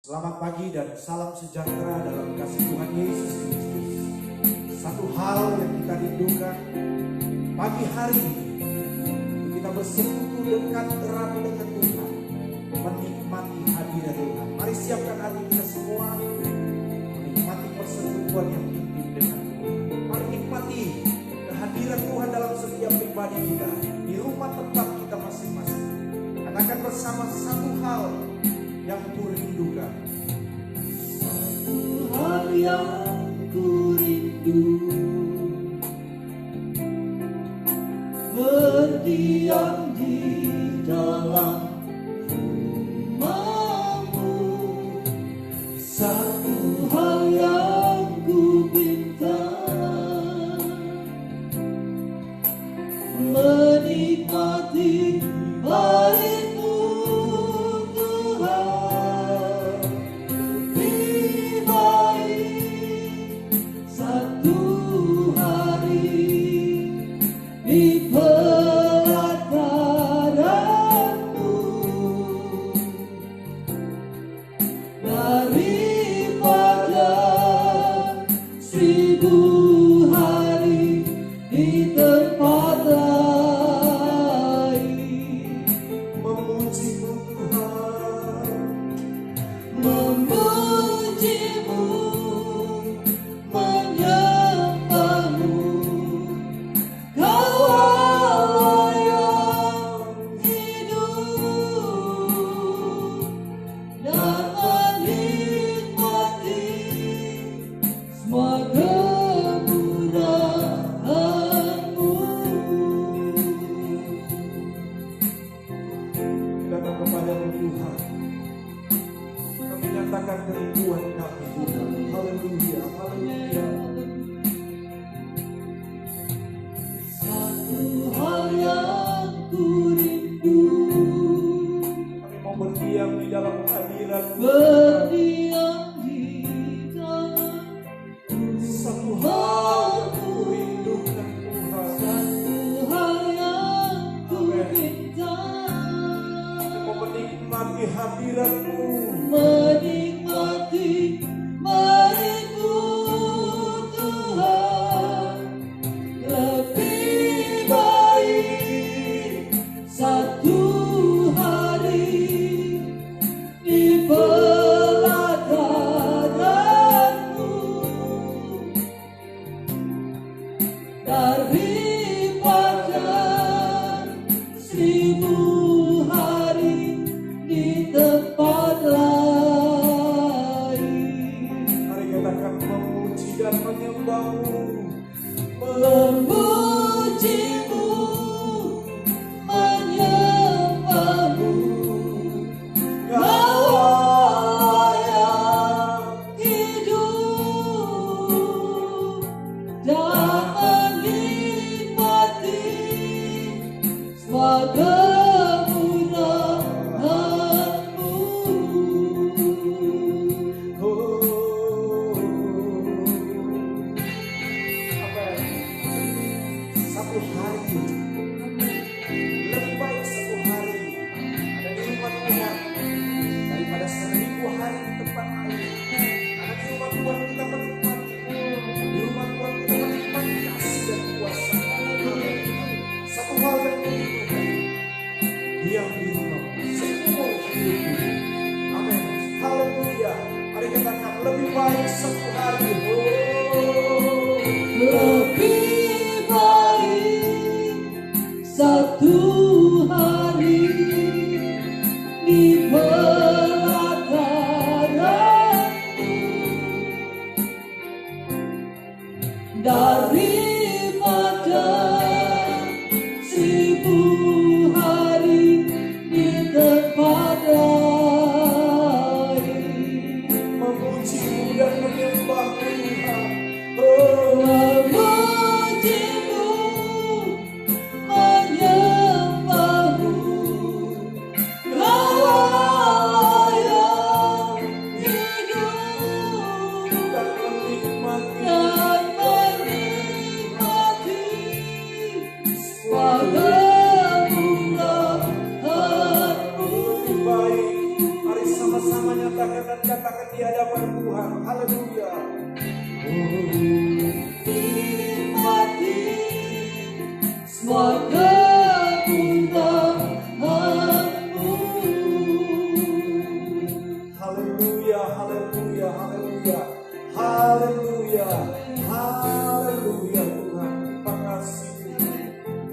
Selamat pagi dan salam sejahtera dalam kasih Tuhan Yesus Kristus. Satu hal yang kita rindukan pagi hari ini, untuk kita bersekutu dekat erat dengan Tuhan, menikmati hadirat Tuhan. Mari siapkan hati kita semua, menikmati persekutuan yang intim dengan Tuhan. Mari nikmati kehadiran Tuhan dalam setiap pribadi kita, di rumah tempat kita masing-masing. Katakan bersama satu hal yang kurindukan. Satu hal yang kurindu, berdiam di dalam rumah-Mu. Satu hal yang ku minta, menikmati baik-Mu Tuhan. Lebih baik satu hari di pelataran-Mu daripada 1000 hari di tempat lain. Memuji-Mu Tuhan, Memuji-Mu, menyembah-Mu, Kau Allah yang hidup, dan menikmati semua kemurahan-Mu. datang kepada-Mu Tuhan. Kami nyatakan kerinduan kami Tuhan. Haleluya, haleluya. Satu hal yang ku rindu, Kami mau berdiam di dalam hadirat-Mu. berdiam di dalam Satu hal yang kurindukan Tuhan. satu hal yang ku minta, Kami mau menikmati hadirat-Mu. menikmati baik-Mu Tuhan. Lebih baik satu hari di pelataran-Mu daripada 1000 hari di tempat lain. Mari katakan memuji dan menyembah-Mu. Memuji-Mu, menyembah-Mu, Kau Allah yang hidup, dan menikmati semua kemurahan-Mu. Satu hari lebih baik satu hari ada di rumah Tuhan daripada 1000 hari di tempat lain. Karena di rumah Tuhan kita menikmati, di rumah Tuhan kita menikmati kasih dan kuasa. Satu hal yang kurindukan, diam di rumah seumur hidupku. Amin. Haleluya. Mari katakan lebih baik satu hari. Lebih baik satu hari di pelataran-Mu daripada 1000 hari di tempat lain. Memuji-Mu dan menyembah Tuhan. Memuji katakan di hadapan Tuhan. Haleluya. Nikmati semua kemuliaan-Mu. Haleluya, haleluya, haleluya. Haleluya, haleluya Tuhan. Terima kasih.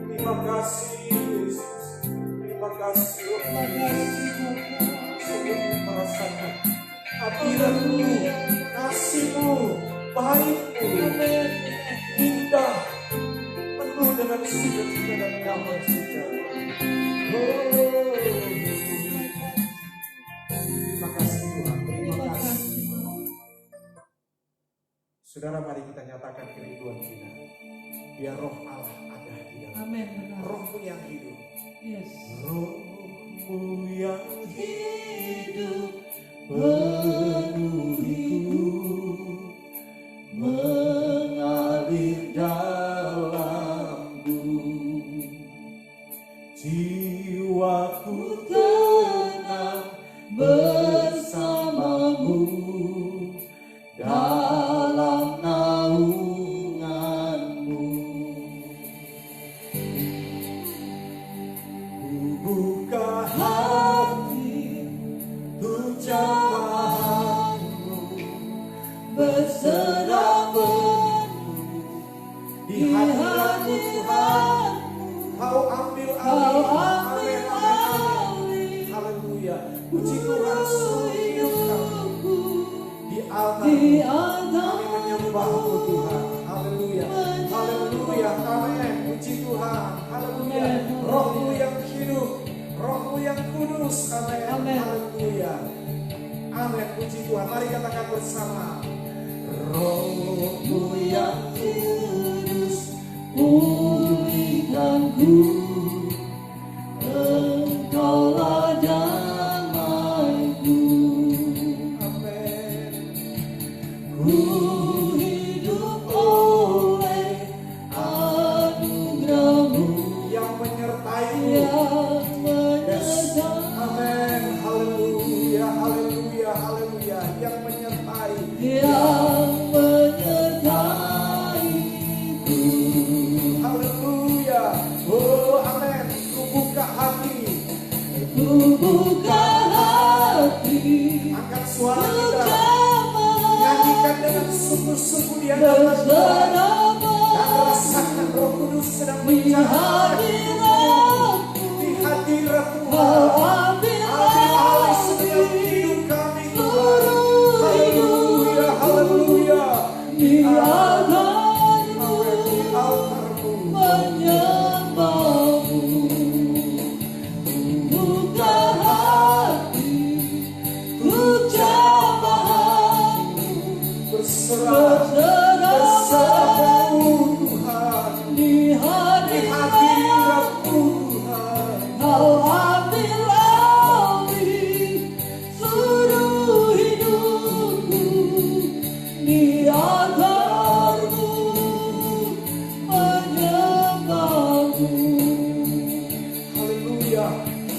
Terima kasih Yesus. Terima kasih. Terima kasih Bapa. Sungguh merasakan hadirat-Mu, kasih-Mu, baik-Mu, Amin. indah, penuh dengan sukacita dan damai sejahtera. Oh, terima kasih Tuhan, terima Terima kasih. kasih Bapa. Saudara, mari kita nyatakan kerinduan kita. Biar roh Allah ada di dalam. Amin. Benar. Roh-Mu yang hidup. Yes. Roh-Mu yang Hidup penuhiku, mengalir dalamku, jiwaku tenang bersamamu dalam naunganmu. buka hati untuk jamahanmu, Berserah di hadirat-Mu Tuhan. Kau ambil Kau alih. ambil Amin, amin, amin. alih Haleluya. Puji Tuhan seluruh hidup kami. hidupku Di altar di kami antara menyembah-Mu Tuhan. Haleluya. Haleluya. Amin. Puji Tuhan. Haleluya. Roh-Mu yang hidup, Roh-Mu yang kudus. Amin. Amin. Haleluya. Amin. Puji Tuhan. Mari katakan bersama. Roh-Mu yang kudus pulihkanku, Engkaulah damaiku. Amin. Ku hidup oleh anugerah-Mu Yang menyertai-Mu. yang menyertai, Amin. Haleluya. Haleluya. Haleluya. Yang menyertai. yang menyertai-Ku. Haleluya. Oh, amin. Ku buka hati. Ku buka hati Angkat suara untuk kita. Nyanyikan dengan sungguh-sungguh di hadapan Tuhan. bersama Dan rasakan Roh Kudus sedang di bicara. hadirat-Mu. Di hadirat Kau Tuhan. ambil Ambil alih setiap alih hidup kami Tuhan. seluruh Haleluya. Haleluya. di altar-Mu, Amin. Di altar-Mu. menyembah-Mu. Buka hati untuk jamahan-Mu, Berserah. berserah Bersama-Mu Tuhan. di Di hadirat-Mu. hadirat-Mu Tuhan. Kau ambil alih seluruh hidupku, di altar-Mu, menyembah-Mu. Haleluya,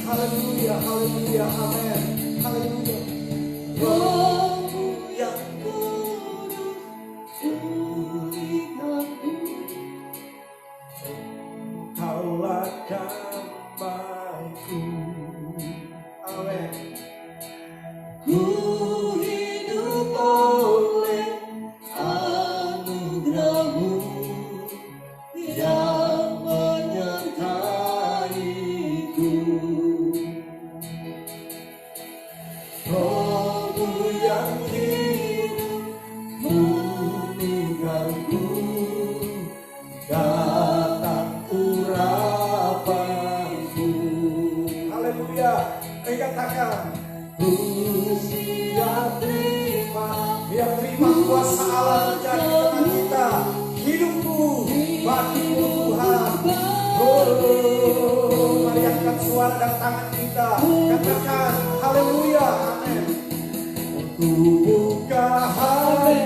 haleluya, haleluya, amin. Haleluya. Roh-Mu yang kudus, pulihkanku. Kaulah damaiku. Amin. Ku hidup oleh anugerah-Mu yang menyertai-Ku. Roh-Mu yang hidup meninggalku, datang urapanku. Haleluya. Mari katakan, ku siap terima. Biar terima kuasa Allah terjadi dengan kita. Hidupku bagimu Tuhan. Oh, mari angkat suara dan tangan kita. Katakan haleluya, amin. Ku buka hati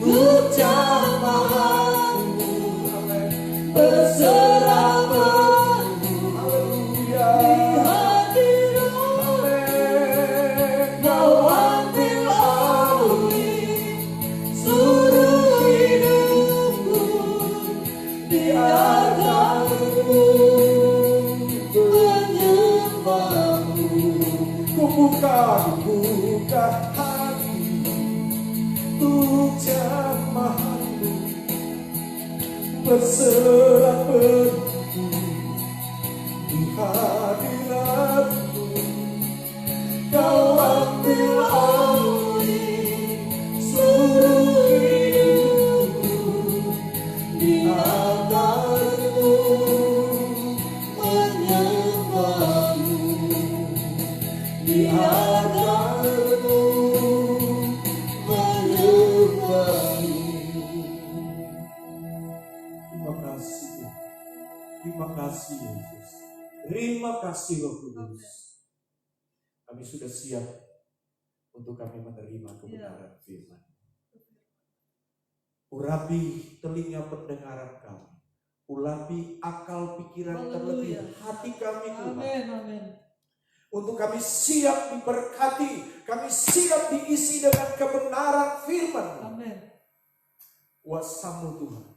untuk jamahanmu, amin. Berserah Haleluya, di hadirat-Mu. amin. Kau berserah penuh di hadirat-Mu. Kau ambil alih seluruh hidupku, di hadirat-Mu menyembah-Mu, di hadirat-Mu menyembah-Mu. Terima kasih, terima kasih Yesus, terima kasih Roh Kudus. Kami sudah siap untuk kami menerima kebenaran firman. Urapi telinga pendengaran kami, urapi akal pikiran terlebih hati kami Tuhan. Amin. Untuk kami siap diberkati, kami siap diisi dengan kebenaran firman. Amin. Kuasa-Mu Tuhan,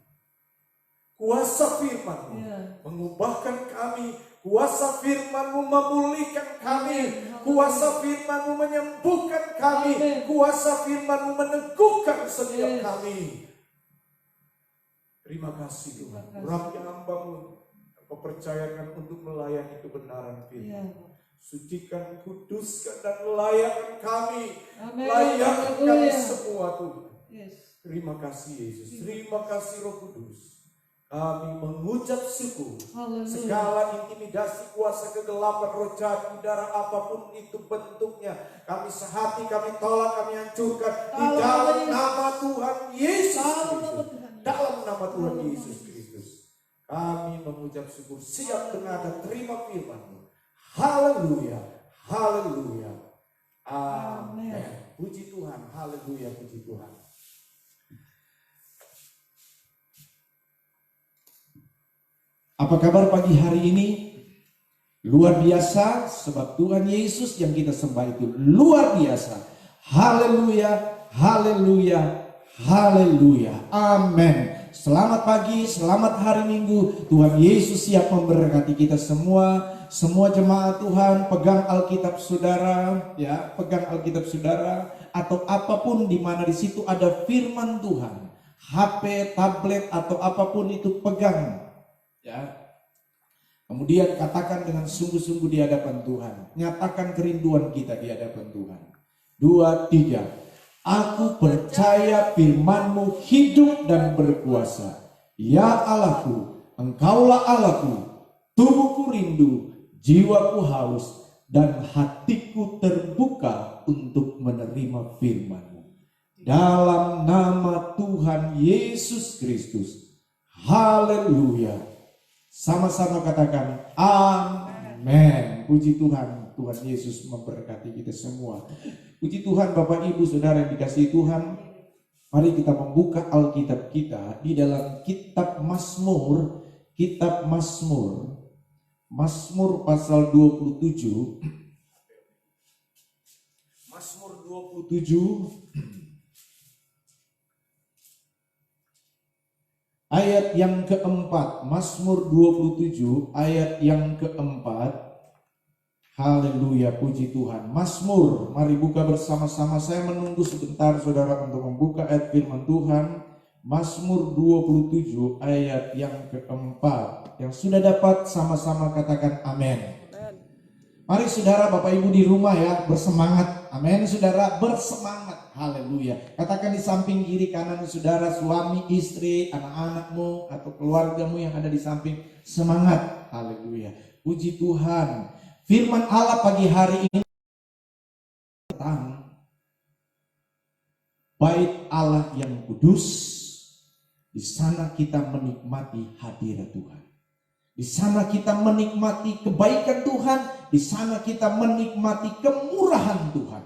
kuasa firman-Mu mengubahkan kami, kuasa firman-Mu memulihkan kami, kuasa firman-Mu menyembuhkan kami, kuasa firman-Mu meneguhkan setiap kami. Terima kasih Tuhan. Urapi hamba-Mu, Engkau percayakan untuk melayani kebenaran firman. Sucikan, kuduskan dan layakkan kami. Layakkan kami semua Tuhan. Terima kasih Yesus. Terima kasih Roh Kudus. Kami mengucap syukur. Segala intimidasi, kuasa kegelapan, roh jahat, udara apapun itu bentuknya, kami sehati, kami tolak, kami hancurkan di dalam nama Tuhan Yesus Kristus. Dalam nama Tuhan Yesus Kristus. Kami mengucap syukur, siap dengar dan terima firman-Mu. Haleluya, haleluya, amin. Puji Tuhan, haleluya, puji Tuhan. Apa kabar pagi hari ini? Luar biasa, sebab Tuhan Yesus yang kita sembah itu luar biasa. Haleluya, haleluya, haleluya, amin. Selamat pagi, selamat hari Minggu. Tuhan Yesus siap memberkati kita semua. Semua jemaat Tuhan, pegang Alkitab saudara, ya, pegang Alkitab saudara, atau apapun di mana di situ ada firman Tuhan. HP, tablet atau apapun itu pegang. Ya. Kemudian katakan dengan sungguh-sungguh di hadapan Tuhan. Nyatakan kerinduan kita di hadapan Tuhan. 2, 3. Aku percaya firman-Mu hidup dan berkuasa. Ya Allahku, Engkaulah Allahku. Tubuhku rindu, jiwaku haus, dan hatiku terbuka untuk menerima firman-Mu. Dalam nama Tuhan Yesus Kristus. Haleluya. Sama-sama katakan amin. Puji Tuhan, Tuhan Yesus memberkati kita semua. Puji Tuhan Bapak Ibu Saudara yang dikasihi Tuhan. Mari kita membuka Alkitab kita di dalam kitab Mazmur. Kitab Mazmur. Mazmur pasal 27. Mazmur 27. Ayat yang keempat. Mazmur 27 ayat yang keempat. Haleluya, puji Tuhan. Mazmur, mari buka bersama-sama. Saya menunggu sebentar saudara untuk membuka ayat firman Tuhan. Mazmur 27 ayat yang keempat. Yang sudah dapat sama-sama katakan amin. Mari saudara, Bapak Ibu di rumah ya, bersemangat. Amin saudara, bersemangat. Haleluya. Katakan di samping kiri kanan saudara, suami, istri, anak-anakmu atau keluargamu yang ada di samping, semangat. Haleluya. Puji Tuhan. Firman Allah pagi hari ini tentang bait Allah yang kudus. Di sana kita menikmati hadirat Tuhan. Di sana kita menikmati kebaikan Tuhan. Di sana kita menikmati kemurahan Tuhan.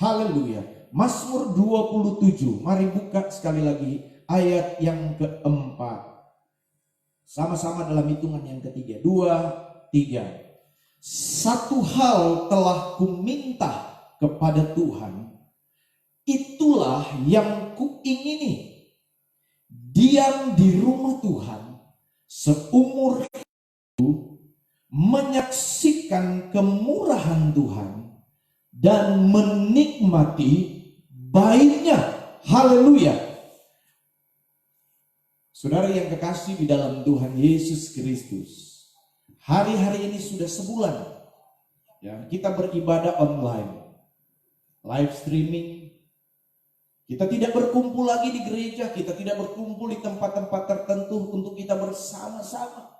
Haleluya. Mazmur 27. Mari buka sekali lagi ayat yang keempat. Sama-sama dalam hitungan yang ketiga. 2, 3. Satu hal telah kuminta kepada Tuhan, itulah yang kuingini, diam di rumah Tuhan seumur hidup, menyaksikan kemurahan Tuhan dan menikmati baitnya. Haleluya. Saudara yang kekasih di dalam Tuhan Yesus Kristus, hari-hari ini sudah sebulan ya, kita beribadah online, live streaming. Kita tidak berkumpul lagi di gereja, kita tidak berkumpul di tempat-tempat tertentu untuk kita bersama-sama.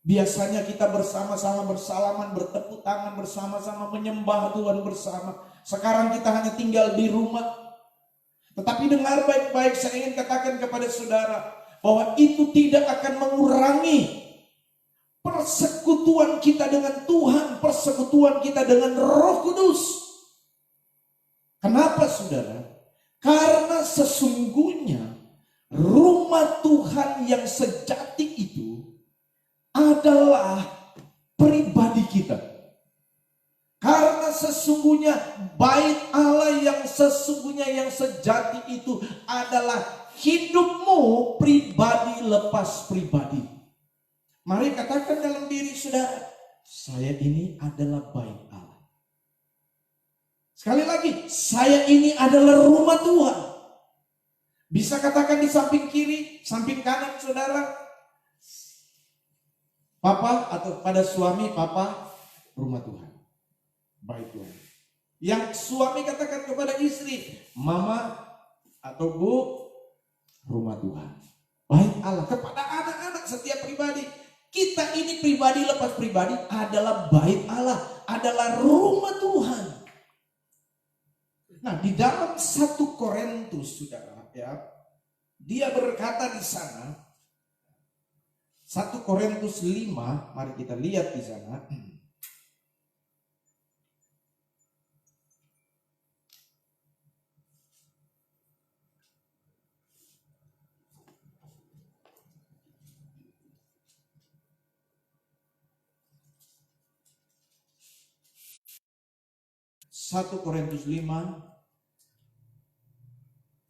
Biasanya kita bersama-sama bersalaman, bertepuk tangan bersama-sama, menyembah Tuhan bersama. Sekarang kita hanya tinggal di rumah. Tetapi dengar baik-baik, saya ingin katakan kepada saudara bahwa itu tidak akan mengurangi persekutuan kita dengan Tuhan, persekutuan kita dengan Roh Kudus. Kenapa saudara? Karena sesungguhnya rumah Tuhan yang sejati itu adalah pribadi kita. Karena sesungguhnya bait Allah yang sesungguhnya yang sejati itu adalah hidupmu pribadi lepas pribadi. Mari katakan dalam diri saudara, saya ini adalah bait Allah. Sekali lagi, saya ini adalah rumah Tuhan. Bisa katakan di samping kiri, samping kanan saudara, papa atau pada suami, papa rumah Tuhan. Baik Tuhan. Yang suami katakan kepada istri, mama atau bu, rumah Tuhan. Baik Allah kepada anak-anak setiap pribadi. Kita ini pribadi lepas pribadi adalah bait Allah, adalah rumah Tuhan. Nah, di dalam 1 Korintus saudara ya, dia berkata di sana 1 Korintus 5, mari kita lihat di sana. 1 Korintus 5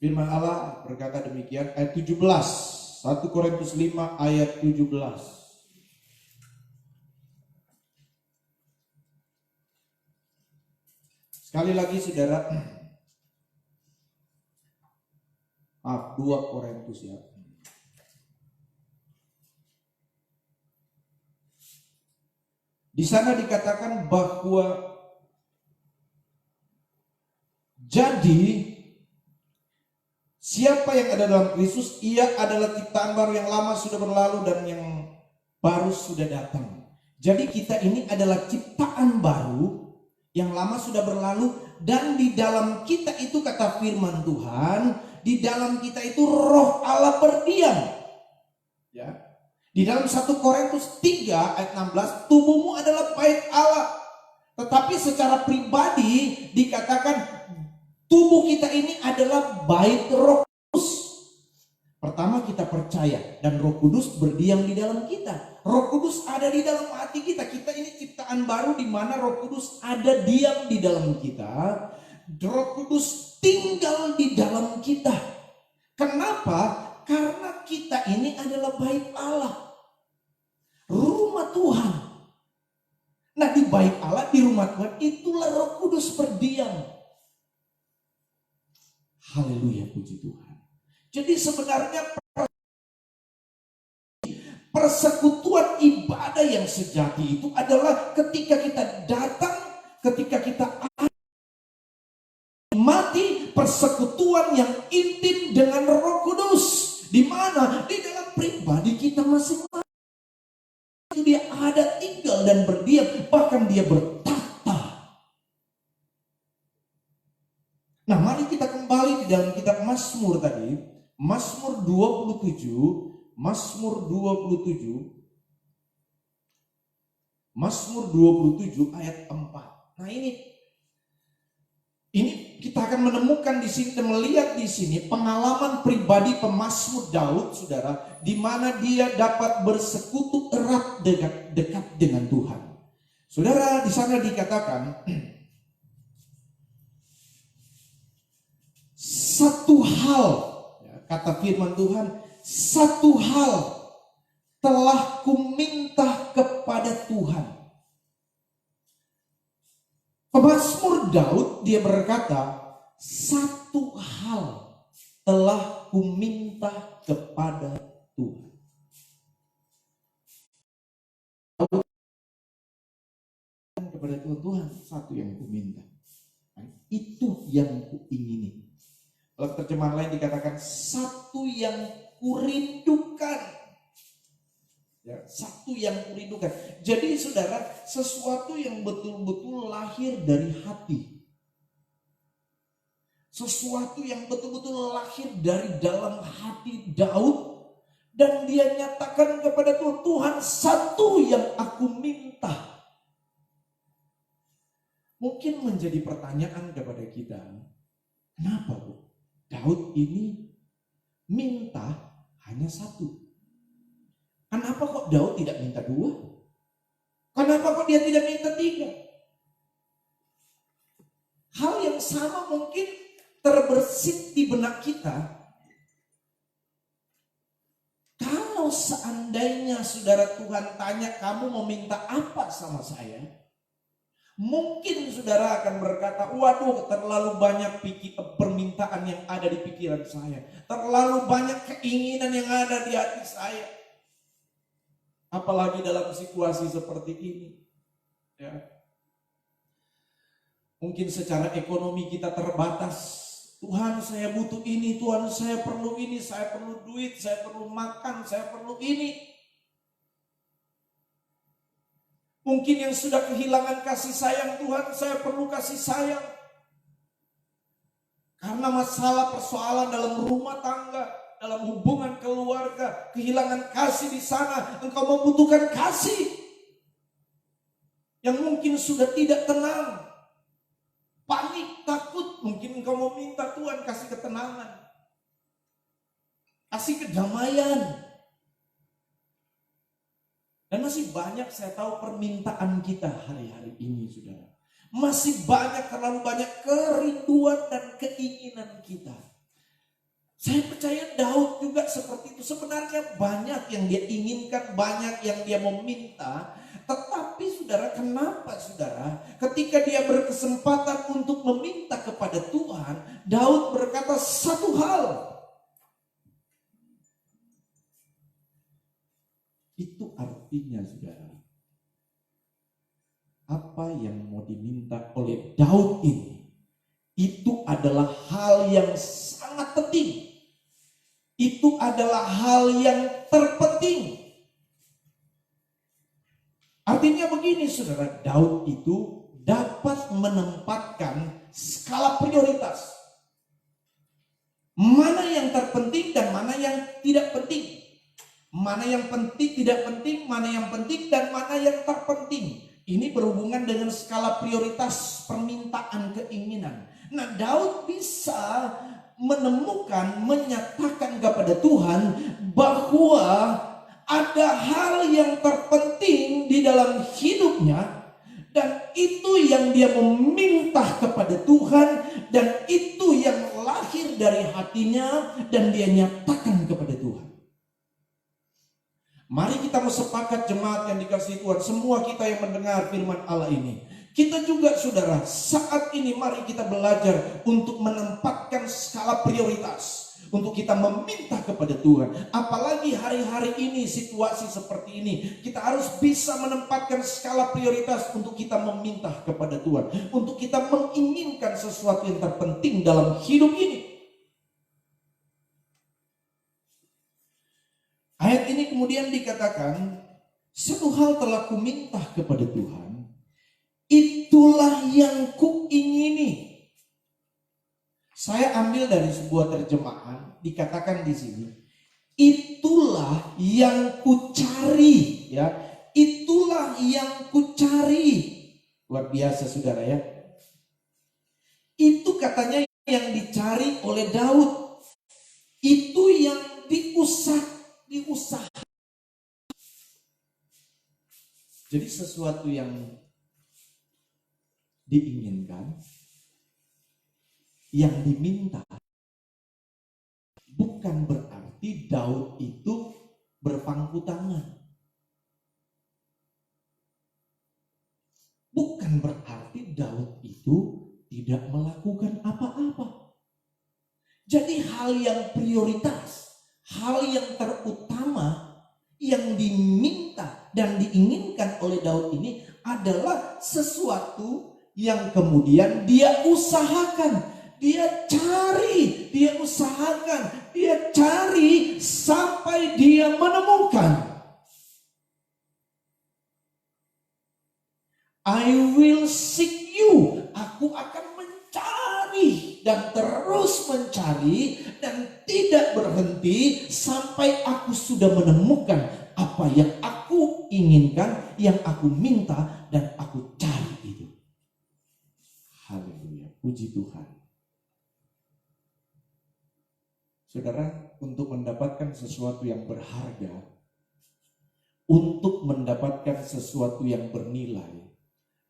firman Allah berkata demikian, ayat 17. 1 Korintus 5 ayat 17. Sekali lagi saudara, 2 Korintus ya. Di sana dikatakan bahwa jadi siapa yang ada dalam Kristus, ia adalah ciptaan baru, yang lama sudah berlalu dan yang baru sudah datang. Jadi kita ini adalah ciptaan baru, yang lama sudah berlalu, dan di dalam kita itu kata firman Tuhan, di dalam kita itu Roh Allah berdiam. Ya. Di dalam 1 Korintus 3 ayat 16, tubuhmu adalah bait Allah. Tetapi secara pribadi dikatakan tubuh kita ini adalah bait Roh Kudus. Pertama kita percaya dan Roh Kudus berdiam di dalam kita. Roh Kudus ada di dalam hati kita. Kita ini ciptaan baru di mana Roh Kudus ada diam di dalam kita. Roh Kudus tinggal di dalam kita. Kenapa? Karena kita ini adalah bait Allah, rumah Tuhan. Nah, di bait Allah, di rumah Tuhan, itulah Roh Kudus berdiam. Haleluya, puji Tuhan. Jadi sebenarnya persekutuan ibadah yang sejati itu adalah ketika kita datang, ketika kita mati, persekutuan yang intim dengan Roh Kudus, di mana di dalam pribadi kita masing-masing dia ada, tinggal dan berdiam, bahkan dia bertata. Nah, mari kita kembali di dalam kitab Mazmur tadi, Mazmur 27, Mazmur 27 ayat 4. Nah, ini kita akan menemukan di sini dan melihat di sini pengalaman pribadi pemazmur Daud, saudara, di mana dia dapat bersekutu erat dekat dengan Tuhan. Saudara, di sana dikatakan satu hal, ya, kata firman Tuhan, satu hal telah kuminta kepada Tuhan. Pemazmur Daud dia berkata, satu hal telah kuminta kepada Tuhan. Kepada Tuhan, Tuhan, satu yang kuminta, itu yang kuingini. Dalam terjemahan lain dikatakan satu yang kurindukan. Ya, satu yang kurindukan. Jadi saudara, sesuatu yang betul-betul lahir dari hati. Sesuatu yang betul-betul lahir dari dalam hati Daud. Dan dia nyatakan kepada Tuhan, Tuhan, satu yang aku minta. Mungkin menjadi pertanyaan kepada kita, kenapa Bu? Daud ini minta hanya satu. Kenapa kok Daud tidak minta dua? Kenapa kok dia tidak minta tiga? Hal yang sama mungkin terbersit di benak kita. Kalau seandainya saudara Tuhan tanya, kamu mau minta apa sama saya? Mungkin saudara akan berkata, waduh, terlalu banyak permintaan yang ada di pikiran saya. Terlalu banyak keinginan yang ada di hati saya. Apalagi dalam situasi seperti ini. Ya. Mungkin secara ekonomi kita terbatas. Tuhan, saya butuh ini, Tuhan, saya perlu ini, saya perlu duit, saya perlu makan, saya perlu ini. Mungkin yang sudah kehilangan kasih sayang Tuhan, saya perlu kasih sayang. Karena masalah persoalan dalam rumah tangga, dalam hubungan keluarga, kehilangan kasih di sana, engkau membutuhkan kasih. Yang mungkin sudah tidak tenang, panik, takut, mungkin engkau meminta Tuhan kasih ketenangan, kasih kedamaian. Dan masih banyak saya tahu permintaan kita hari-hari ini saudara. Masih banyak, terlalu banyak kerinduan dan keinginan kita. Saya percaya Daud juga seperti itu. Sebenarnya banyak yang dia inginkan, banyak yang dia meminta. Tetapi saudara, kenapa saudara? Ketika dia berkesempatan untuk meminta kepada Tuhan, Daud berkata satu hal. Itu artinya saudara, apa yang mau diminta oleh Daud ini, itu adalah hal yang sangat penting. Itu adalah hal yang terpenting. Artinya begini saudara, Daud itu dapat menempatkan skala prioritas. Mana yang terpenting dan mana yang tidak penting. Mana yang penting, tidak penting, mana yang penting, dan mana yang terpenting. Ini berhubungan dengan skala prioritas permintaan keinginan. Nah, Daud bisa menemukan, menyatakan kepada Tuhan bahwa ada hal yang terpenting di dalam hidupnya. Dan itu yang dia meminta kepada Tuhan. Dan itu yang lahir dari hatinya. Dan dia nyatakan kepada Tuhan. Mari kita bersepakat jemaat yang dikasihi Tuhan, semua kita yang mendengar firman Allah ini. Kita juga saudara, saat ini mari kita belajar untuk menempatkan skala prioritas. Untuk kita meminta kepada Tuhan. Apalagi hari-hari ini, situasi seperti ini. Kita harus bisa menempatkan skala prioritas untuk kita meminta kepada Tuhan. Untuk kita menginginkan sesuatu yang terpenting dalam hidup ini. Ayat ini kemudian dikatakan, satu hal telah kuminta kepada Tuhan, itulah yang kuingini. Saya ambil dari sebuah terjemahan, dikatakan di sini, itulah yang kucari, ya, itulah yang kucari. Luar biasa saudara ya. Itu katanya yang dicari oleh Daud. Itu yang diusaha. Jadi sesuatu yang diinginkan, yang diminta, bukan berarti Daud itu berpangku tangan. Bukan berarti Daud itu tidak melakukan apa-apa. Jadi hal yang prioritas, hal yang terutama yang diminta dan diinginkan oleh Daud ini adalah sesuatu yang kemudian dia usahakan, dia cari, dia usahakan, dia cari sampai dia menemukan. I will seek you. Aku akan mencari dan terus mencari dan tidak berhenti sampai aku sudah menemukan apa yang aku inginkan, yang aku minta dan aku cari itu. Haleluya, puji Tuhan. Saudara, untuk mendapatkan sesuatu yang berharga, untuk mendapatkan sesuatu yang bernilai,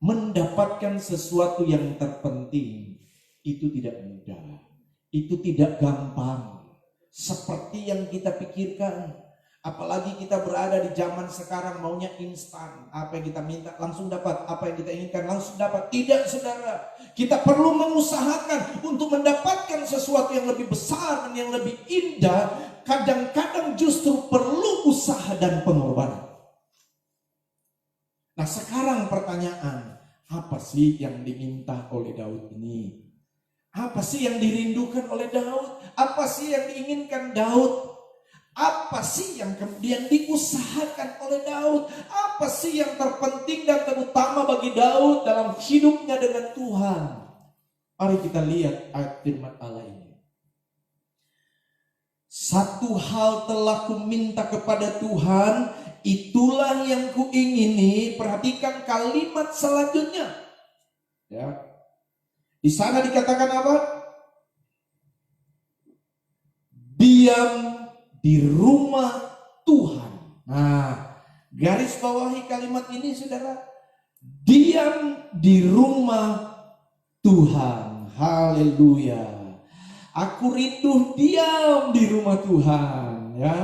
mendapatkan sesuatu yang terpenting, itu tidak mudah, itu tidak gampang seperti yang kita pikirkan. Apalagi kita berada di zaman sekarang maunya instan, apa yang kita minta langsung dapat, apa yang kita inginkan langsung dapat. Tidak, saudara, kita perlu mengusahakan untuk mendapatkan sesuatu yang lebih besar dan yang lebih indah. Kadang-kadang justru perlu usaha dan pengorbanan. Nah, sekarang pertanyaan, apa sih yang diminta oleh Daud ini? Apa sih yang dirindukan oleh Daud? Apa sih yang diinginkan Daud? Apa sih yang kemudian diusahakan oleh Daud? Apa sih yang terpenting dan terutama bagi Daud dalam hidupnya dengan Tuhan? Mari kita lihat ayat firman Allah ini. Satu hal telah kuminta kepada Tuhan, itulah yang kuingini. Perhatikan kalimat selanjutnya. Ya. Di sana dikatakan apa? Diam di rumah Tuhan. Nah, garis bawahi kalimat ini, saudara. Diam di rumah Tuhan. Haleluya. Aku rindu diam di rumah Tuhan, ya.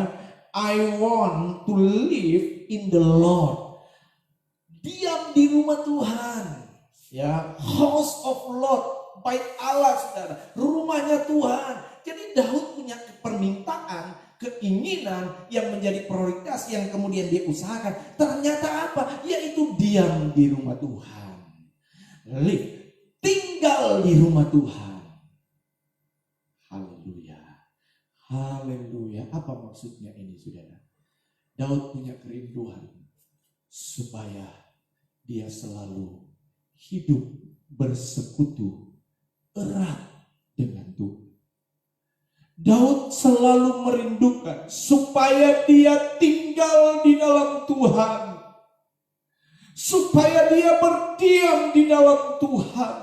I want to live in the Lord. Diam di rumah Tuhan, ya. House of Lord, bait Allah, saudara. Rumahnya Tuhan. Jadi Daud punya permintaan, keinginan yang menjadi prioritas yang kemudian dia usahakan. Ternyata apa? Yaitu diam di rumah Tuhan. Live, tinggal di rumah Tuhan. Haleluya. Haleluya. Apa maksudnya ini, saudara? Daud punya kerinduan supaya dia selalu hidup bersekutu erat dengan Tuhan. Daud selalu merindukan supaya dia tinggal di dalam Tuhan, supaya dia berdiam di dalam Tuhan.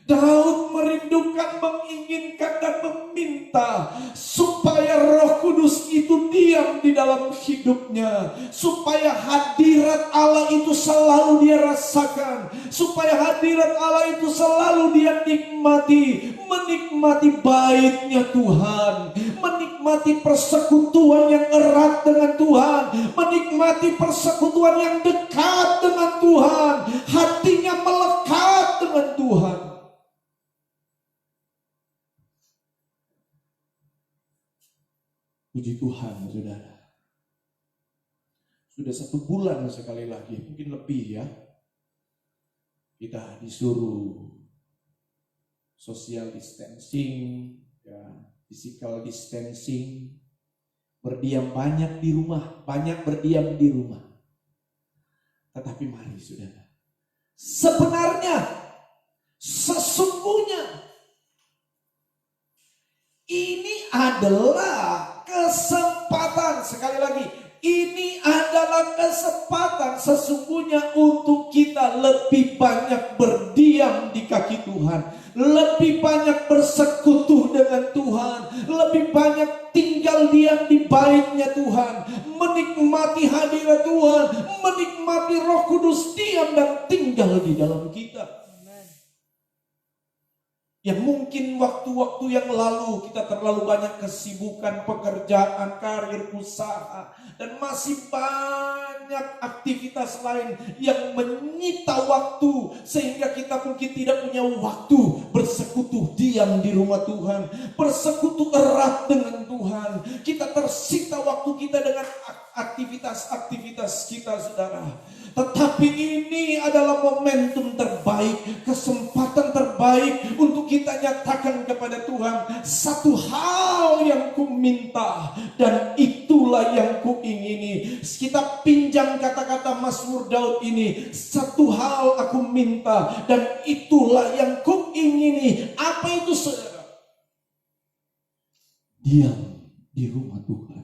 Daud merindukan, menginginkan dan meminta supaya Roh Kudus itu diam di dalam hidupnya, supaya hadirat Allah itu selalu dia rasakan, supaya hadirat Allah itu selalu dia nikmati, menikmati baitnya Tuhan, menikmati persekutuan yang erat dengan Tuhan, menikmati persekutuan yang dekat dengan Tuhan, hatinya melekat dengan Tuhan. Puji Tuhan, saudara. Sudah 1 bulan sekali lagi, mungkin lebih ya, kita disuruh social distancing, ya, physical distancing, berdiam banyak di rumah, banyak berdiam di rumah. Tetapi mari, saudara, sebenarnya, sesungguhnya ini adalah kesempatan. Sekali lagi, ini adalah kesempatan sesungguhnya untuk kita lebih banyak berdiam di kaki Tuhan, lebih banyak bersekutu dengan Tuhan, lebih banyak tinggal diam di baitnya Tuhan, menikmati hadirat Tuhan, menikmati Roh Kudus diam dan tinggal di dalam kita. Yang mungkin waktu-waktu yang lalu kita terlalu banyak kesibukan, pekerjaan, karir, usaha, dan masih banyak aktivitas lain yang menyita waktu sehingga kita mungkin tidak punya waktu bersekutu diam di rumah Tuhan, bersekutu erat dengan Tuhan. Kita tersita waktu kita dengan aktivitas-aktivitas kita, saudara. Tetapi ini adalah momentum terbaik, kesempatan terbaik untuk kita nyatakan kepada Tuhan, satu hal yang ku minta dan itulah yang ku ingini. Kita pinjam kata-kata Mazmur Daud ini, satu hal aku minta dan itulah yang ku ingini. Apa itu, saudara? Diam di rumah Tuhan.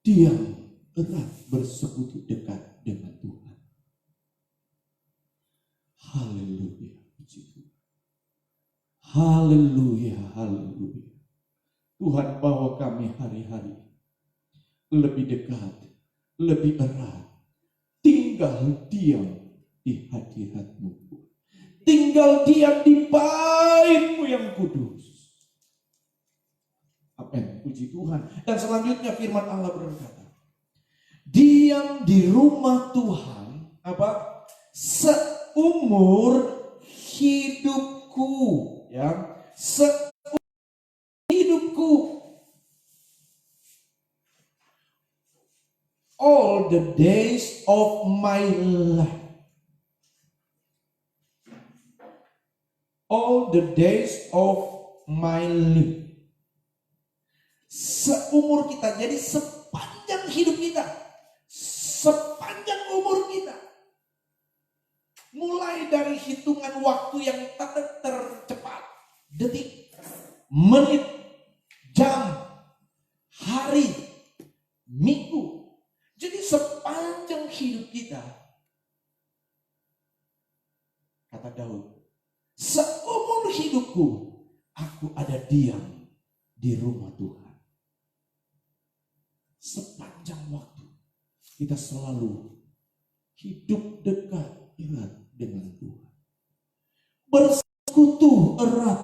Diam erat bersekutu dekat dengan Tuhan. Haleluya, puji Tuhan. Haleluya, haleluya. Tuhan bawa kami hari-hari lebih dekat, lebih erat. Tinggal diam di hadirat-Mu. Tinggal diam di bait-Mu yang kudus. Amin, puji Tuhan. Dan selanjutnya firman Allah berkata, diam di rumah Tuhan apa? Seumur hidupku, ya. Seumur hidupku. All the days of my life. All the days of my life. Seumur kita, jadi sepanjang hidup kita, sepanjang umur kita, mulai dari hitungan waktu yang tercepat, detik, menit, jam, hari, minggu. Jadi sepanjang hidup kita, kata Daud, seumur hidupku aku ada diam di rumah Tuhan. Sepanjang waktu kita selalu hidup dekat erat dengan Tuhan, bersekutu erat.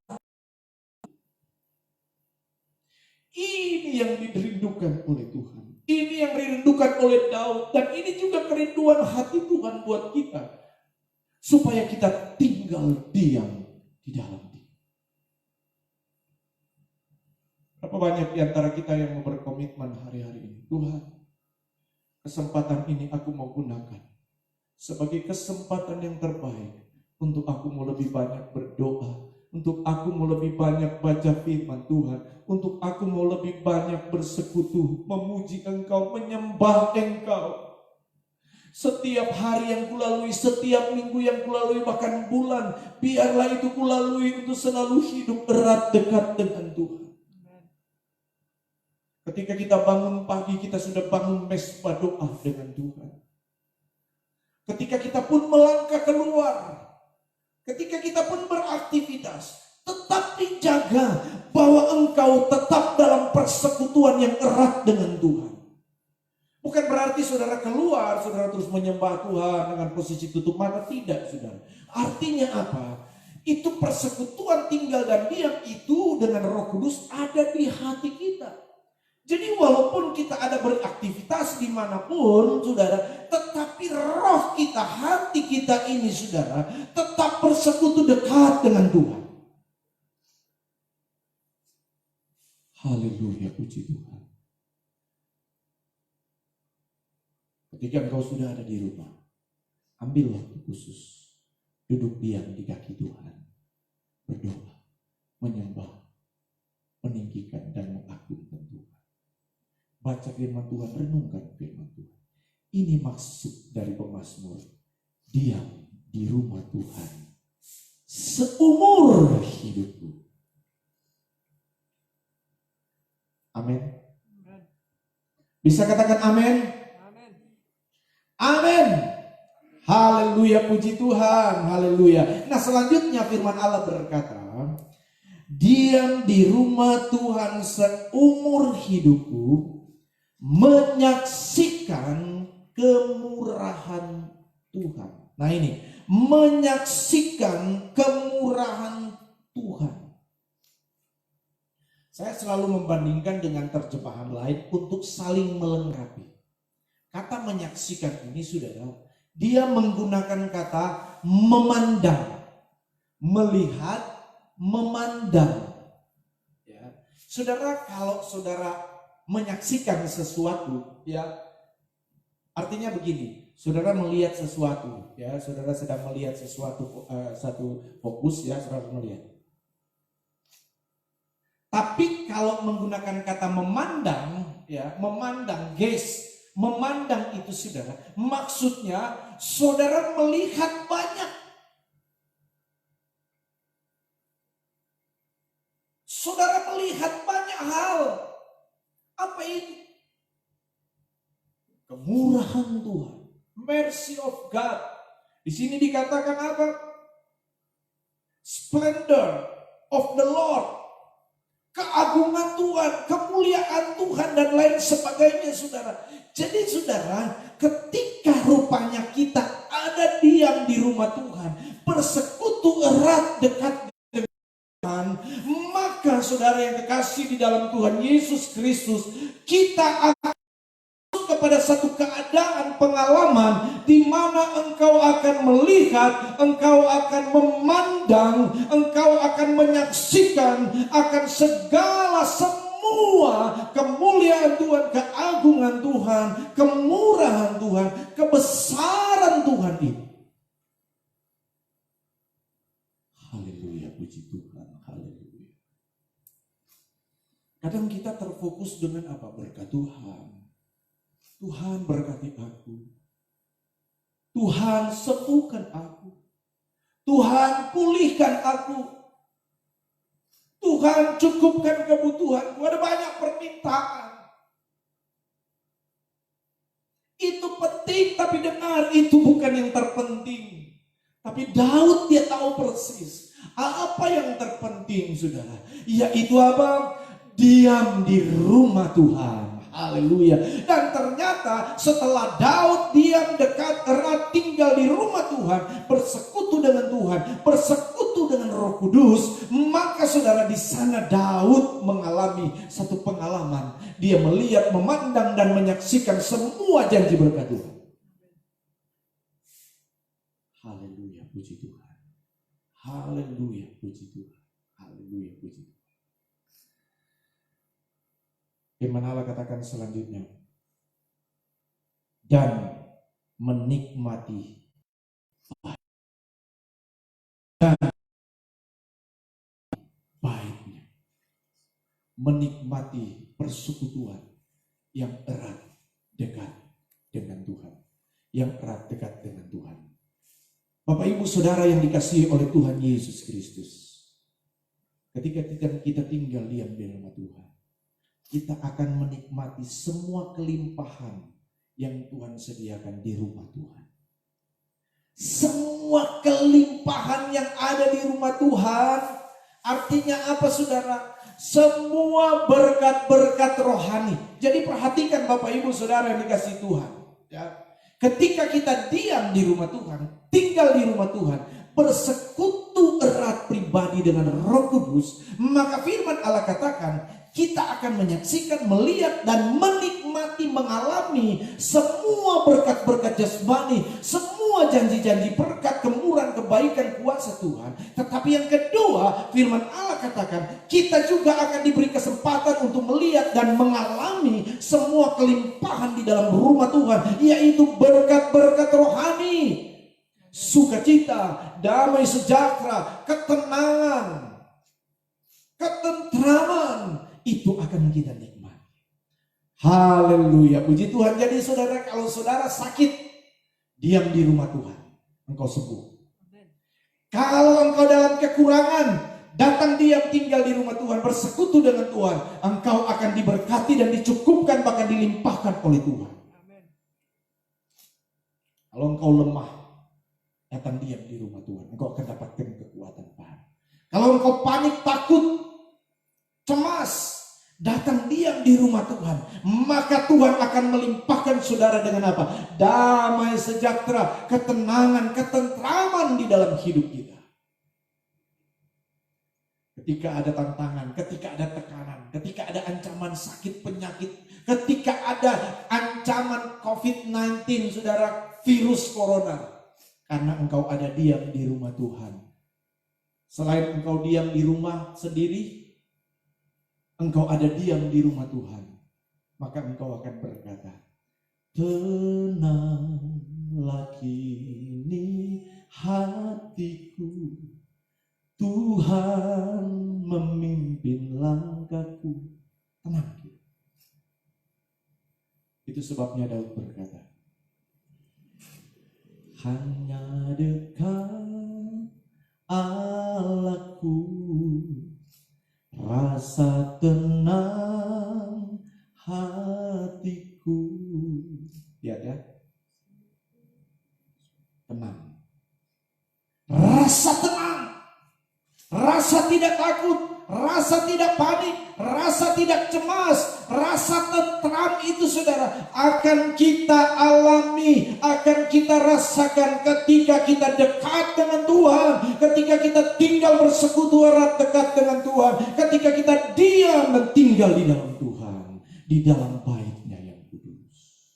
Ini yang dirindukan oleh Tuhan, ini yang dirindukan oleh Daud, dan ini juga kerinduan hati Tuhan buat kita, supaya kita tinggal diam di dalam Dia. Berapa banyak di antara kita yang mau berkomitmen hari-hari ini, Tuhan, kesempatan ini aku mau gunakan sebagai kesempatan yang terbaik untuk aku mau lebih banyak berdoa, untuk aku mau lebih banyak baca firman Tuhan, untuk aku mau lebih banyak bersekutu, memuji Engkau, menyembah Engkau. Setiap hari yang kulalui, setiap minggu yang kulalui, bahkan bulan, biarlah itu kulalui untuk selalu hidup erat dekat dengan Tuhan. Ketika kita bangun pagi, kita sudah bangun mesbah doa dengan Tuhan. Ketika kita pun melangkah keluar, ketika kita pun beraktivitas, tetap dijaga bahwa engkau tetap dalam persekutuan yang erat dengan Tuhan. Bukan berarti saudara keluar, saudara terus menyembah Tuhan dengan posisi tutup mata. Tidak, saudara. Artinya apa? Itu persekutuan tinggal dan diam itu dengan Roh Kudus ada di hati kita. Jadi walaupun kita ada beraktivitas dimanapun, saudara, tetapi roh kita, hati kita ini, saudara, tetap bersekutu dekat dengan Tuhan. Haleluya, puji Tuhan. Ketika engkau sudah ada di rumah, ambil waktu khusus, duduk diam di kaki Tuhan, berdoa, menyembah, meninggikan dan mengagungkan Tuhan. Baca firman Tuhan, renungkan firman Tuhan. Ini maksud dari pemazmur. Diam di rumah Tuhan seumur hidupku. Amin. Bisa katakan amin? Amin. Haleluya, puji Tuhan. Haleluya. Nah, selanjutnya firman Allah berkata, diam di rumah Tuhan seumur hidupku, menyaksikan kemurahan Tuhan. Nah ini, menyaksikan kemurahan Tuhan. Saya selalu membandingkan dengan terjemahan lain untuk saling melengkapi. Kata menyaksikan ini, saudara, dia menggunakan kata memandang, melihat, memandang. Ya. Saudara, kalau saudara menyaksikan sesuatu, ya, artinya begini, saudara melihat sesuatu, ya, saudara sedang melihat sesuatu, satu fokus, ya, saudara melihat. Tapi kalau menggunakan kata memandang, ya, memandang, gaze, memandang itu saudara, maksudnya saudara melihat banyak. Saudara melihat banyak hal. Apa itu? Kemurahan Tuhan, mercy of God. Di sini dikatakan apa? Splendor of the Lord. Keagungan Tuhan, kemuliaan Tuhan dan lain sebagainya, saudara. Jadi saudara, ketika rupanya kita ada diam di rumah Tuhan, bersekutu erat dekat dengan Tuhan, maka saudara yang kekasih di dalam Tuhan Yesus Kristus, kita akan kepada satu keadaan pengalaman di mana engkau akan melihat, engkau akan memandang, engkau akan menyaksikan akan segala semua kemuliaan Tuhan, keagungan Tuhan, kemurahan Tuhan, kebesaran Tuhan ini. Haleluya, puji Tuhan, haleluya. Kadang kita terfokus dengan apa? Berkat Tuhan. Tuhan berkati aku. Tuhan sembuhkan aku. Tuhan pulihkan aku. Tuhan cukupkan kebutuhanku. Ada banyak permintaan. Itu penting, tapi dengar, itu bukan yang terpenting. Tapi Daud dia tahu persis apa yang terpenting, saudara. Yaitu apa? Diam di rumah Tuhan. Haleluya. Dan ternyata setelah Daud diam dekat erat tinggal di rumah Tuhan, bersekutu dengan Tuhan, bersekutu dengan Roh Kudus, maka saudara di sana Daud mengalami satu pengalaman. Dia melihat, memandang dan menyaksikan semua janji berkat Tuhan. Haleluya, puji Tuhan. Haleluya, puji Tuhan. Haleluya, puji Tuhan. Firman Allah katakan selanjutnya, dan menikmati dan baiknya, menikmati persekutuan yang erat dekat dengan Tuhan, yang erat dekat dengan Tuhan. Bapak Ibu Saudara yang dikasihi oleh Tuhan Yesus Kristus, ketika kita tinggal diam di rumah Tuhan, kita akan menikmati semua kelimpahan yang Tuhan sediakan di rumah Tuhan. Semua kelimpahan yang ada di rumah Tuhan, artinya apa saudara? Semua berkat-berkat rohani. Jadi perhatikan Bapak Ibu Saudara yang dikasihi Tuhan. Ya. Ketika kita diam di rumah Tuhan, tinggal di rumah Tuhan, bersekutu erat pribadi dengan Roh Kudus, maka firman Allah katakan, kita akan menyaksikan, melihat, dan menikmati, mengalami semua berkat-berkat jasmani, semua janji-janji berkat, kemurahan, kebaikan, kuasa Tuhan. Tetapi yang kedua, firman Allah katakan, kita juga akan diberi kesempatan untuk melihat dan mengalami semua kelimpahan di dalam rumah Tuhan, yaitu berkat-berkat rohani, sukacita, damai sejahtera, ketenangan, ketentraman. Itu akan kita nikmati. Haleluya, puji Tuhan. Jadi saudara, kalau saudara sakit, diam di rumah Tuhan, engkau sembuh. Kalau engkau dalam kekurangan, datang diam tinggal di rumah Tuhan, bersekutu dengan Tuhan, engkau akan diberkati dan dicukupkan, bahkan dilimpahkan oleh Tuhan. Kalau engkau lemah, datang diam di rumah Tuhan, engkau akan dapatkan kekuatan baru. Kalau engkau panik, takut, cemas, datang diam di rumah Tuhan, maka Tuhan akan melimpahkan saudara dengan apa? Damai sejahtera, ketenangan, ketentraman di dalam hidup kita. Ketika ada tantangan, ketika ada tekanan, ketika ada ancaman sakit penyakit, ketika ada ancaman COVID-19, saudara, virus corona, karena engkau ada diam di rumah Tuhan. Selain engkau diam di rumah sendiri, engkau ada diam di rumah Tuhan, maka engkau akan berkata, tenanglah kini hatiku, Tuhan memimpin langkahku. Tenang. Itu sebabnya Daud berkata, hanya dekat Allahku, rasa tenang hatiku. Lihat ya, tenang, rasa tenang, rasa tidak takut, rasa tidak panik, rasa tidak cemas, rasa tentram itu, saudara, akan kita alami, akan kita rasakan ketika kita dekat dengan Tuhan, ketika kita tinggal bersekutu erat dekat dengan Tuhan, ketika kita diam dan tinggal di dalam Tuhan, di dalam bait-Nya yang kudus.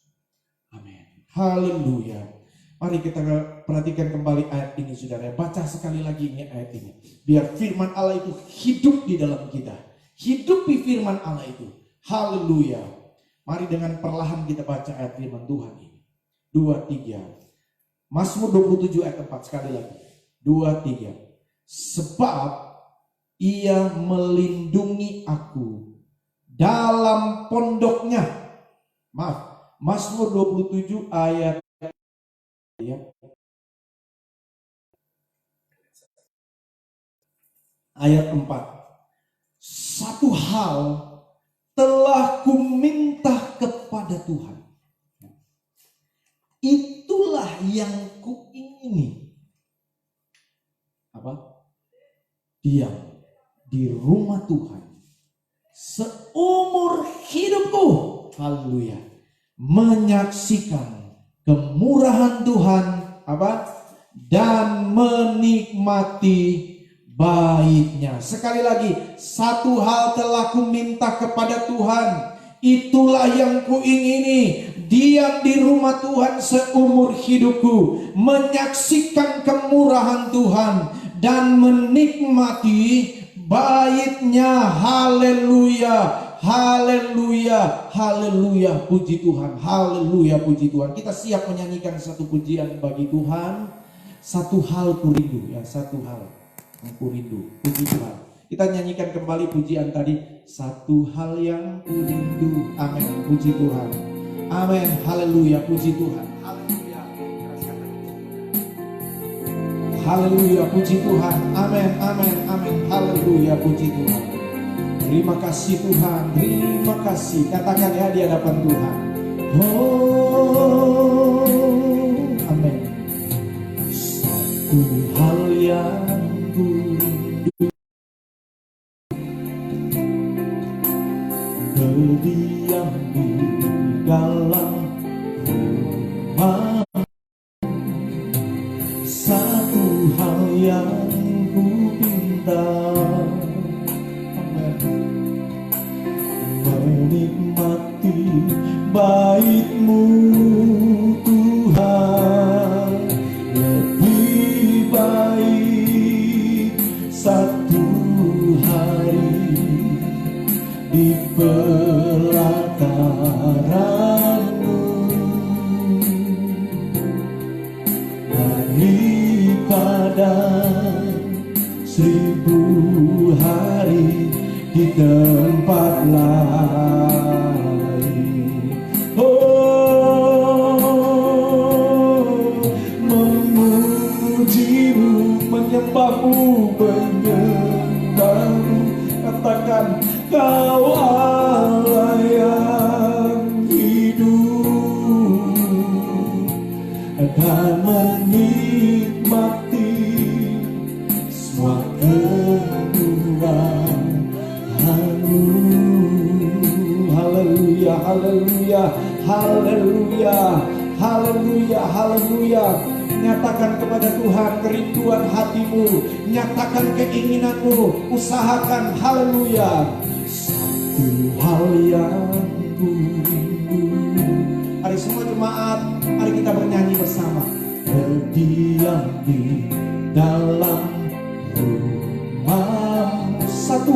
Amin. Haleluya. Mari kita perhatikan kembali ayat ini, saudara. Baca sekali lagi ini ayat ini. Biar firman Allah itu hidup di dalam kita. Hidupi firman Allah itu. Haleluya. Mari dengan perlahan kita baca ayat firman Tuhan ini. 2, 3. Mazmur 27 ayat 4 sekali lagi. 2, 3. Sebab Ia melindungi aku dalam pondoknya. Maaf. Mazmur 27 ayat ayat 4. Satu hal telah kuminta kepada Tuhan, itulah yang kuingini. Apa? Diam di rumah Tuhan seumur hidupku. Haleluya. Menyaksikan kemurahan Tuhan, apa? Dan menikmati bait-Nya. Sekali lagi, satu hal telah kuminta kepada Tuhan, itulah yang kuingini, diam di rumah Tuhan seumur hidupku, menyaksikan kemurahan Tuhan dan menikmati bait-Nya. Haleluya. Haleluya, haleluya, puji Tuhan, haleluya, puji Tuhan. Kita siap menyanyikan satu pujian bagi Tuhan. Satu hal ku rindu, ya, satu hal yang ku rindu, puji Tuhan. Kita nyanyikan kembali pujian tadi, satu hal yang ku rindu. Amin, puji Tuhan. Amin, haleluya, puji Tuhan. Haleluya, haleluya, puji Tuhan. Amin, amin, amin, haleluya, puji Tuhan. Terima kasih Tuhan, terima kasih. Katakan ya di hadapan Tuhan. Oh, amin. Satu hal yang ku rindu, berdiam di dalam rumah. Satu hal yang ku pinta, menikmati bait-Mu Tuhan. Lebih baik satu hari di pelataran-Mu daripada 1000 hari di tempat lain. Oh, memuji-Mu, menyembah-Mu, menyembah-Mu. Katakan, Kau Allah yang hidup dan menikmati semua kemurahan. Haleluya, haleluya, haleluya, haleluya, haleluya. Nyatakan kepada Tuhan kerinduan hatimu, nyatakan keinginanmu, usahakan. Haleluya. Satu hal yang ku rindu. Mari semua jemaat, mari kita bernyanyi bersama. Berdiam di dalam rumahmu. Satu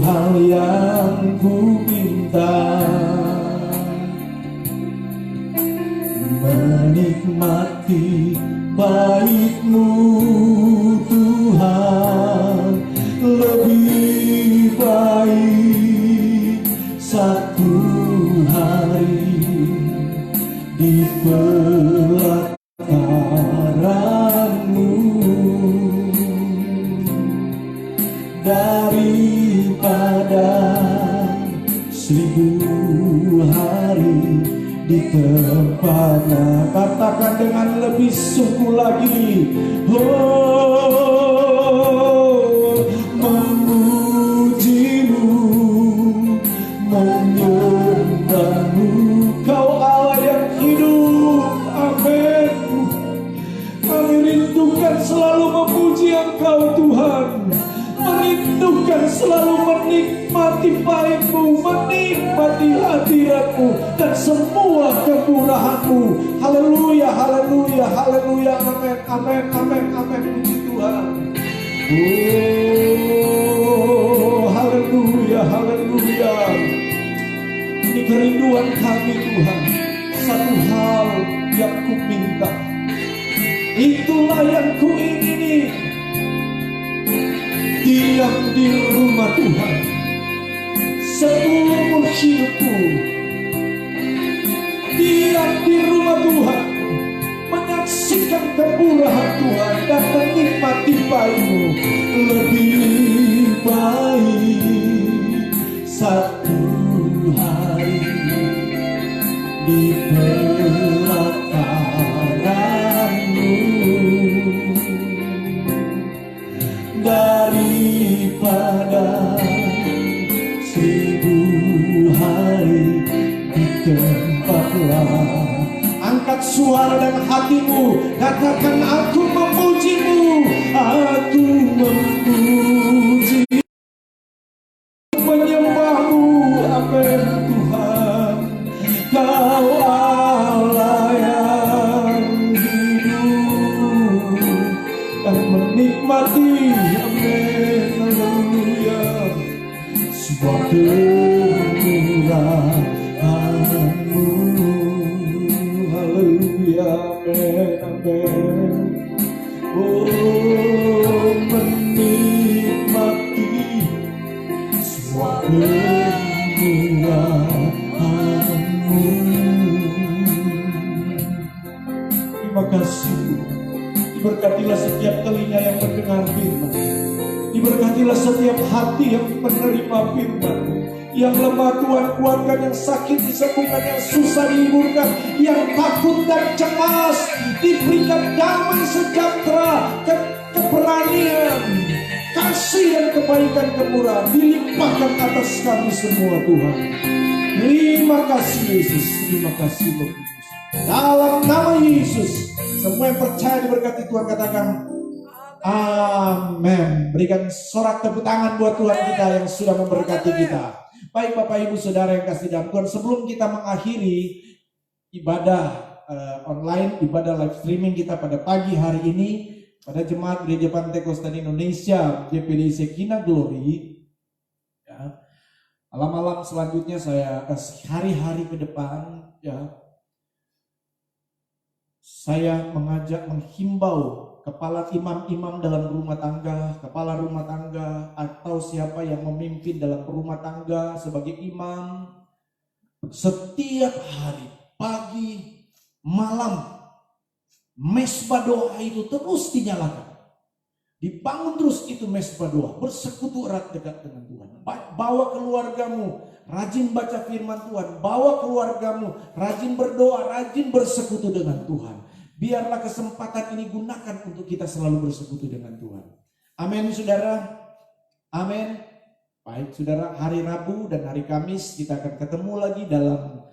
hal yang ku minta, menikmati baik-Mu Tuhan. Lebih baik satu hari di pelataran-Mu daripada 1000 hari di tempatnya. Katakan dengan lebih sungguh lagi. Oh, memuji-Mu, menyembah-Mu, Kau Allah yang hidup. Amin. Kami rindukan selalu memuji Engkau Tuhan, merindukan selalu menikmati baik-Mu, menikmati hadirat-Mu dan semua kemurahan-Mu. Haleluya, haleluya, haleluya, amin, amin, amin, amin, puji Tuhan. Oh, haleluya, haleluya. Ini kerinduan kami Tuhan. Satu hal yang ku minta, itulah yang ku ingini. Diam di rumah Tuhan seumur hidupku. Diam di rumah Tuhan, menyaksikan kemurahan Tuhan dan menikmati baik-Mu. Lebih baik satu hari di pelataran-Mu daripada 1000 hari di tempat lain. Angkat suara dan hatimu, katakan aku memuji-Mu, aku memuji, menyembah-Mu. Amin Tuhan, Kau Allah yang hidup dan menikmati. Amin, haleluya, sebuah kemurahan-Mu. Haleluya, amin, amin. Oh, menikmati sebuah kemurahan-Mu. Terima kasih Tuhan. Diberkatilah setiap telinga yang mendengar firman. Diberkatilah setiap hati yang menerima firman. Yang lemah Tuhan kuatkan, yang sakit disembuhkan, yang susah dihiburkan, yang takut dan cemas diberikan damai sejahtera, keberanian, kasih dan kebaikan kemurahan dilimpahkan atas kami semua Tuhan. Terima kasih Yesus, terima kasih Roh Kudus. Dalam nama Yesus, semua yang percaya diberkati Tuhan katakan amin. Berikan sorak tepuk tangan buat Tuhan kita yang sudah memberkati kita. Baik Bapak Ibu Saudara yang kasih dalam Tuhan, sebelum kita mengakhiri ibadah online, ibadah live streaming kita pada pagi hari ini pada Jemaat Gereja Pantekosta Indonesia GPDIC Kina Glory, ya, malam-malam selanjutnya saya hari-hari ke depan, ya, saya mengajak, menghimbau kepala imam-imam dalam rumah tangga, kepala rumah tangga, atau siapa yang memimpin dalam rumah tangga sebagai imam, setiap hari, pagi, malam, mesbah doa itu terus dinyalakan. Dibangun terus itu mesbah doa, bersekutu erat dekat dengan Tuhan. Bawa keluargamu, rajin baca firman Tuhan. Bawa keluargamu, rajin berdoa, rajin bersekutu dengan Tuhan. Biarlah kesempatan ini gunakan untuk kita selalu bersekutu dengan Tuhan. Amin saudara. Amin. Baik saudara, hari Rabu dan hari Kamis kita akan ketemu lagi dalam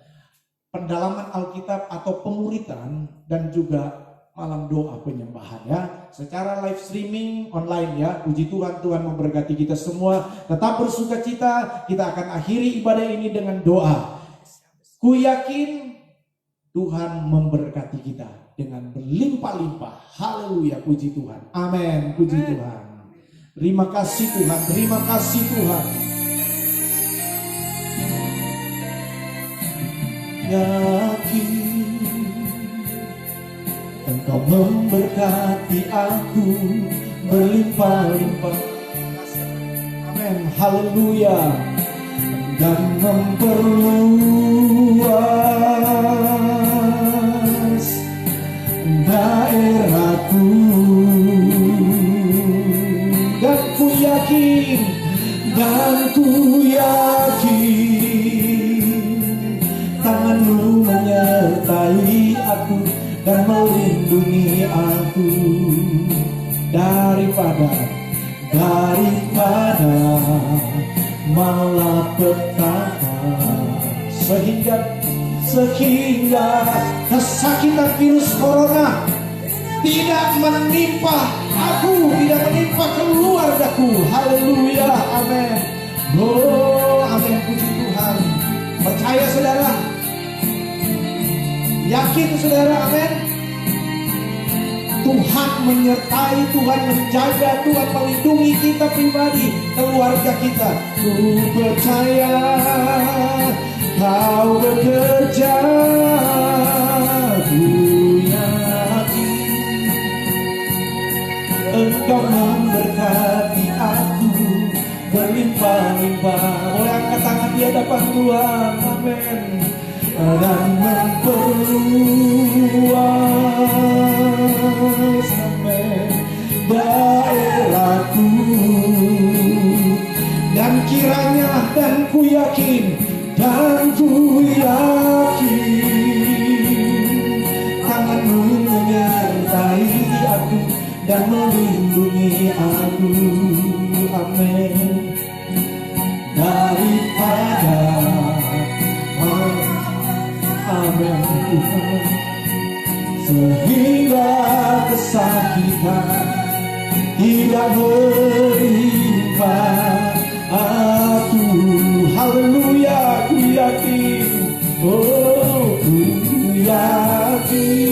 pendalaman Alkitab atau pemuritan dan juga malam doa penyembahan ya, secara live streaming online ya. Puji Tuhan, Tuhan memberkati kita semua. Tetap bersukacita. Kita akan akhiri ibadah ini dengan doa. Ku yakin Tuhan memberkati kita dengan berlimpah-limpah. Haleluya, puji Tuhan. Amin, puji Tuhan. Terima kasih Tuhan, terima kasih Tuhan. Yakin Engkau memberkati aku berlimpah-limpah. Amin, haleluya. Dan memperluas daerahku. Dan ku yakin tangan-Mu menyertai aku dan melindungi aku daripada malapetaka, sehingga kesakitan virus corona tidak menimpa aku, tidak menimpa keluargaku. Haleluya, amin. Oh, amin, puji Tuhan. Percaya saudara, yakin saudara, amin. Tuhan menyertai, Tuhan menjaga, Tuhan melindungi kita pribadi, keluarga kita. Ku percaya Kau bekerja, ku yakin Engkau memberkati aku berlimpah-limpah. Boleh angkat tangan di hadapan Tuhan, amin. Dan memperluas daerahku, dan kiranya, dan ku yakin tangan-Mu menyertai aku dan melindungi aku, amin. Daripada amin Tuhan, sehingga kesakitan tidak menimpa aku. Haleluya, ku yakin, oh ku yakin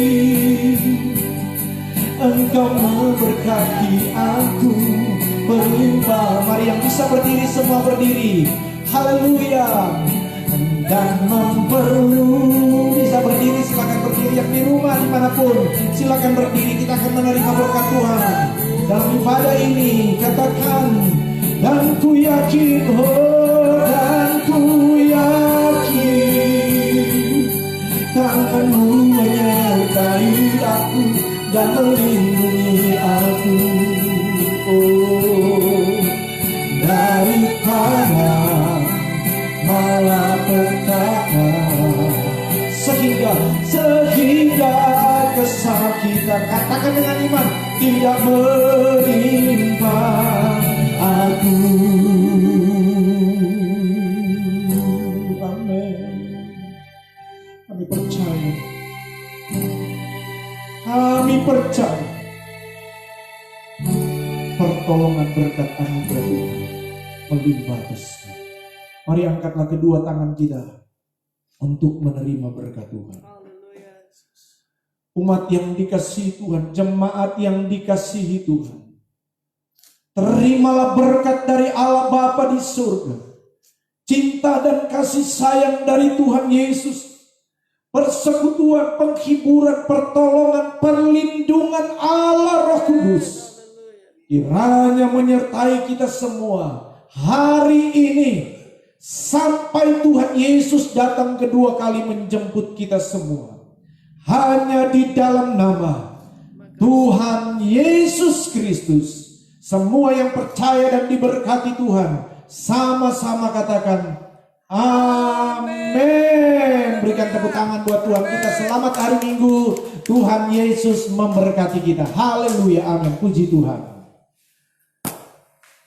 Engkau memberkati aku berlimpah. Mari yang bisa berdiri semua berdiri. Haleluya. Dan bisa berdiri, silakan berdiri. Yang di rumah dimanapun silakan berdiri. Kita akan menerima berkat Tuhan dalam ibadah ini. Katakan, dan ku yakin, oh dan ku yakin tangan-Mu menyertai aku dan melindungi aku, oh daripada malapetaka, sehingga kesakitan, katakan dengan iman, tidak menimpa aku. Amin. Kami percaya, pertolongan berkat anugerah Tuhan melimpah atas. Mari angkatlah kedua tangan kita untuk menerima berkat Tuhan. Umat yang dikasihi Tuhan, jemaat yang dikasihi Tuhan, terimalah berkat dari Allah Bapa di surga, cinta dan kasih sayang dari Tuhan Yesus, persekutuan, penghiburan, pertolongan, perlindungan Allah Roh Kudus kiranya menyertai kita semua hari ini sampai Tuhan Yesus datang kedua kali menjemput kita semua. Hanya di dalam nama Tuhan Yesus Kristus, semua yang percaya dan diberkati Tuhan sama-sama katakan amin. Berikan tepuk tangan buat Tuhan kita. Selamat hari Minggu. Tuhan Yesus memberkati kita. Haleluya, amin. Puji Tuhan.